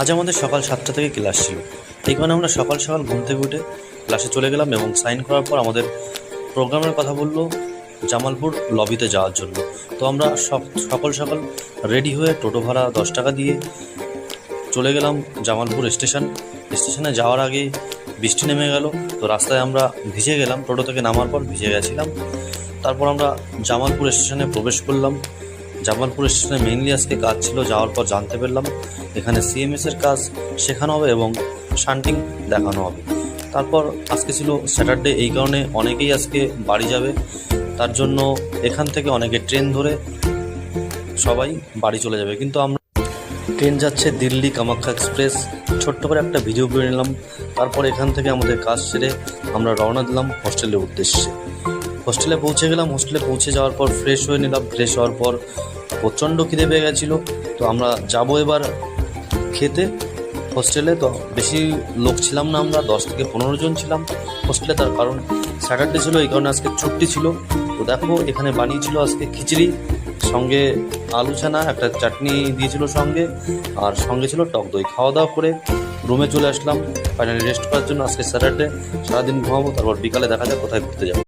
আজ আমাদের সকাল 7টা থেকে ক্লাস ছিল। এই কারণে আমরা সকাল সকাল ঘুম থেকে উঠে ক্লাসে চলে গেলাম এবং সাইন করার পর আমাদের প্রোগ্রামের কথা বললো জামালপুর লবিতে যাওয়ার জন্য। তো আমরা সকাল সকাল রেডি হয়ে টোটো ভাড়া 10 টাকা দিয়ে চলে গেলাম জামালপুর স্টেশনে যাওয়ার আগে বৃষ্টি নেমে গেল। তো রাস্তায় আমরা ভিজে গেলাম, টোটো থেকে নামার পর ভিজে গেছিলাম। তারপর আমরা জামালপুর স্টেশনে প্রবেশ করলাম। জামালপুর স্টেশনে মেইনলি আজকে কাজ ছিল, যাওয়ার পর জানতে পারলাম এখানে সিএমএসের কাজ শেখানো হবে এবং শান্টিং দেখানো হবে। তারপর আজকে ছিল স্যাটারডে, এই কারণে অনেকেই আজকে বাড়ি যাবে, তার জন্য এখান থেকে অনেকে ট্রেন ধরে সবাই বাড়ি চলে যাবে। কিন্তু আমরা ট্রেন যাচ্ছে দিল্লি কামাখ্যা এক্সপ্রেস, ছোট্ট করে একটা ভিডিও করে নিলাম। তারপর এখান থেকে আমাদের কাজ সেরে আমরা রওনা দিলাম হোস্টেলের উদ্দেশ্যে। হোস্টেলে পৌঁছে গেলাম। হোস্টেলে পৌঁছে যাওয়ার পর ফ্রেশ হয়ে নিলাম। ফ্রেশ হওয়ার পর প্রচণ্ড খিদে পেয়ে গেছিলো। তো আমরা যাবো এবার খেতে হোস্টেলে। তো বেশি লোক ছিলাম না, আমরা 10 থেকে 15 জন ছিলাম হোস্টেলে। তার কারণ স্যাটারডে ছিল, এই কারণে আজকে ছুটি ছিল। তো দেখো এখানে বানিয়েছিল আজকে খিচড়ি, সঙ্গে আলু ছানা, একটা চাটনি দিয়েছিল সঙ্গে, আর সঙ্গে ছিল টক দই। খাওয়া দাওয়া করে রুমে চলে আসলাম ফাইনালি রেস্ট করার জন্য। আজকে স্যাটারডে, সারাদিন ঘুমাবো, তারপর বিকালে দেখা যাক কোথায় ঘুরতে যাবো।